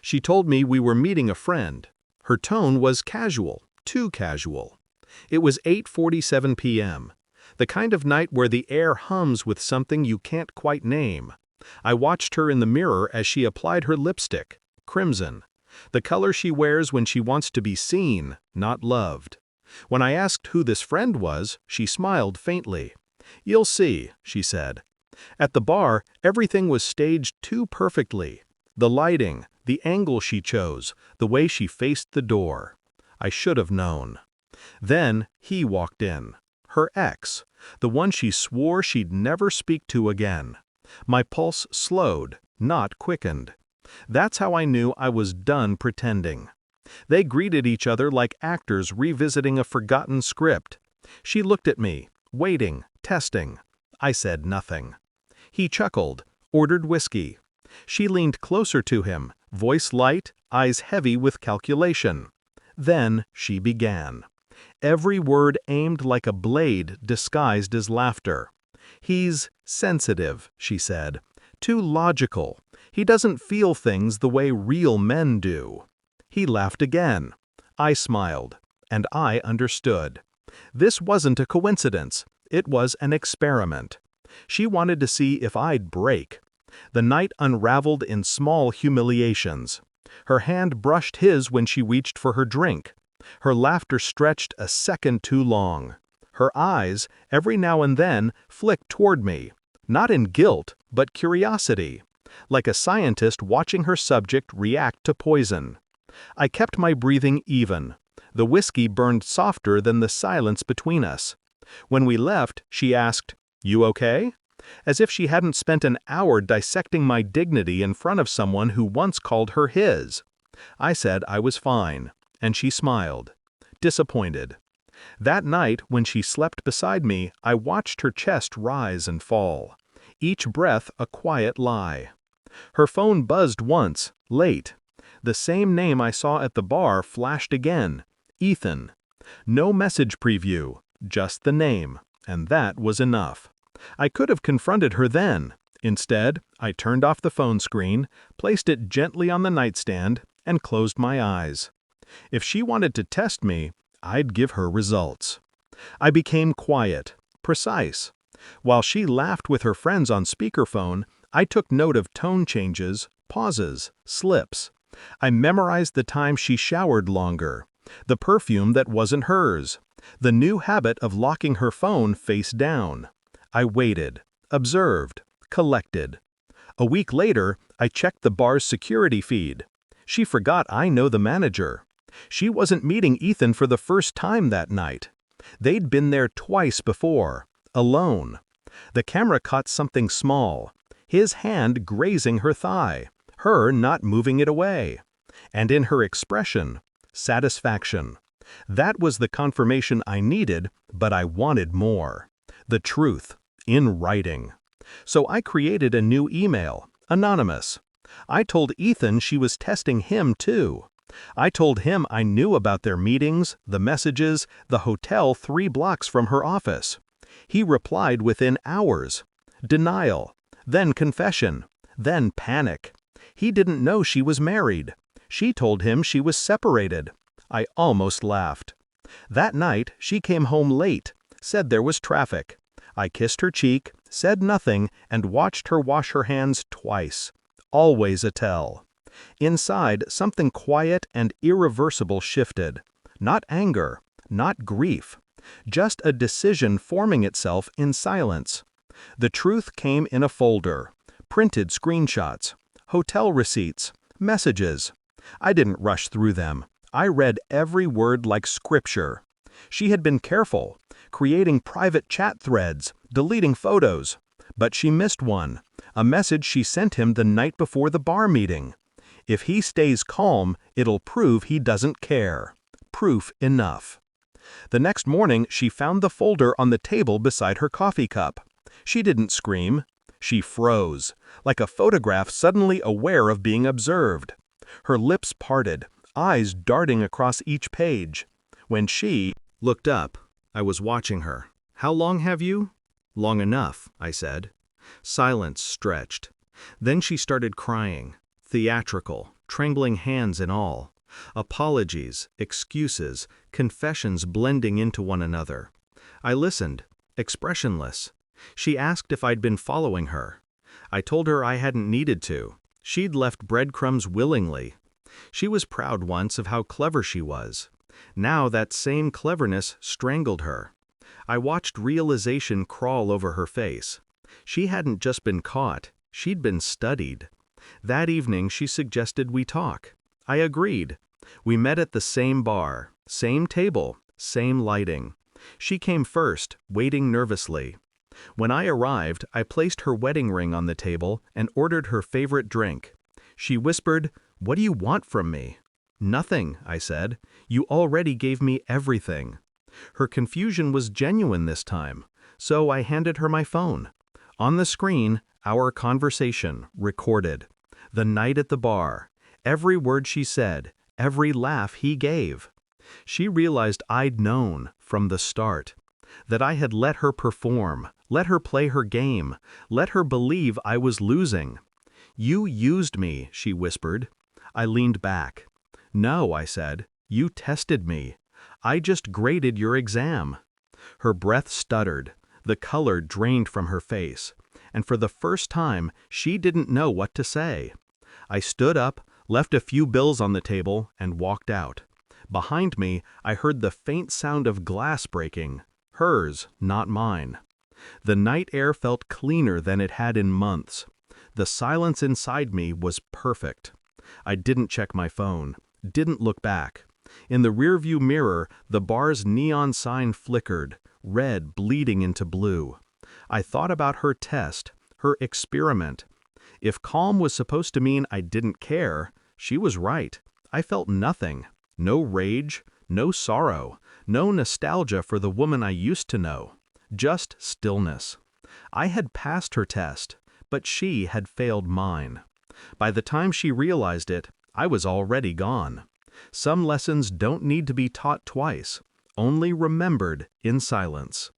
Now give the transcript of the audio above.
She told me we were meeting a friend. Her tone was casual, too casual. It was 8:47 p.m., the kind of night where the air hums with something you can't quite name. I watched her in the mirror as she applied her lipstick, crimson, the color she wears when she wants to be seen, not loved. When I asked who this friend was, she smiled faintly. "You'll see," she said. At the bar, everything was staged too perfectly. The lighting, the angle she chose, the way she faced the door. I should have known. Then he walked in. Her ex, the one she swore she'd never speak to again. My pulse slowed, not quickened. That's how I knew I was done pretending. They greeted each other like actors revisiting a forgotten script. She looked at me, waiting, testing. I said nothing. He chuckled, ordered whiskey. She leaned closer to him, voice light, eyes heavy with calculation. Then she began. Every word aimed like a blade disguised as laughter. "He's sensitive," she said. "Too logical. He doesn't feel things the way real men do." He laughed again. I smiled, and I understood. This wasn't a coincidence. It was an experiment. She wanted to see if I'd break. The night unraveled in small humiliations. Her hand brushed his when she reached for her drink. Her laughter stretched a second too long. Her eyes, every now and then, flicked toward me, not in guilt, but curiosity, like a scientist watching her subject react to poison. I kept my breathing even. The whiskey burned softer than the silence between us. When we left, she asked, "You okay?" As if she hadn't spent an hour dissecting my dignity in front of someone who once called her his. I said I was fine, and she smiled. Disappointed. That night, when she slept beside me, I watched her chest rise and fall. Each breath a quiet lie. Her phone buzzed once, late. The same name I saw at the bar flashed again. Ethan. No message preview, just the name, and that was enough. I could have confronted her then. Instead, I turned off the phone screen, placed it gently on the nightstand, and closed my eyes. If she wanted to test me, I'd give her results. I became quiet, precise. While she laughed with her friends on speakerphone, I took note of tone changes, pauses, slips. I memorized the time she showered longer, the perfume that wasn't hers, the new habit of locking her phone face down. I waited, observed, collected. A week later, I checked the bar's security feed. She forgot I know the manager. She wasn't meeting Ethan for the first time that night. They'd been there twice before, alone. The camera caught something small, his hand grazing her thigh, her not moving it away. And in her expression, satisfaction. That was the confirmation I needed, but I wanted more. The truth, in writing. So I created a new email, anonymous. I told Ethan she was testing him too. I told him I knew about their meetings, the messages, the hotel 3 blocks from her office. He replied within hours. Denial, then confession, then panic. He didn't know she was married. She told him she was separated. I almost laughed. That night, she came home late, said there was traffic. I kissed her cheek, said nothing, and watched her wash her hands twice. Always a tell. Inside, something quiet and irreversible shifted. Not anger, not grief. Just a decision forming itself in silence. The truth came in a folder. Printed screenshots. Hotel receipts. Messages. I didn't rush through them. I read every word like scripture. She had been careful, creating private chat threads, deleting photos. But she missed one, a message she sent him the night before the bar meeting. If he stays calm, it'll prove he doesn't care. Proof enough. The next morning, she found the folder on the table beside her coffee cup. She didn't scream. She froze, like a photograph suddenly aware of being observed. Her lips parted, eyes darting across each page. When she looked up, I was watching her. "How long have you?" "Long enough," I said. Silence stretched. Then she started crying. Theatrical, trembling hands and all. Apologies, excuses, confessions blending into one another. I listened, expressionless. She asked if I'd been following her. I told her I hadn't needed to. She'd left breadcrumbs willingly. She was proud once of how clever she was. Now that same cleverness strangled her. I watched realization crawl over her face. She hadn't just been caught, she'd been studied. That evening she suggested we talk. I agreed. We met at the same bar, same table, same lighting. She came first, waiting nervously. When I arrived, I placed her wedding ring on the table and ordered her favorite drink. She whispered, "What do you want from me?" "Nothing," I said. "You already gave me everything." Her confusion was genuine this time, so I handed her my phone. On the screen, our conversation, recorded. The night at the bar. Every word she said, every laugh he gave. She realized I'd known, from the start, that I had let her perform, let her play her game, let her believe I was losing. "You used me," she whispered. I leaned back. "No," I said, "you tested me. I just graded your exam." Her breath stuttered, the color drained from her face, and for the first time she didn't know what to say. I stood up, left a few bills on the table, and walked out. Behind me, I heard the faint sound of glass breaking. Hers, not mine. The night air felt cleaner than it had in months. The silence inside me was perfect. I didn't check my phone, didn't look back. In the rearview mirror, the bar's neon sign flickered, red bleeding into blue. I thought about her test, her experiment. If calm was supposed to mean I didn't care, she was right. I felt nothing. No rage, no sorrow, no nostalgia for the woman I used to know. Just stillness. I had passed her test, but she had failed mine. By the time she realized it, I was already gone. Some lessons don't need to be taught twice, only remembered in silence.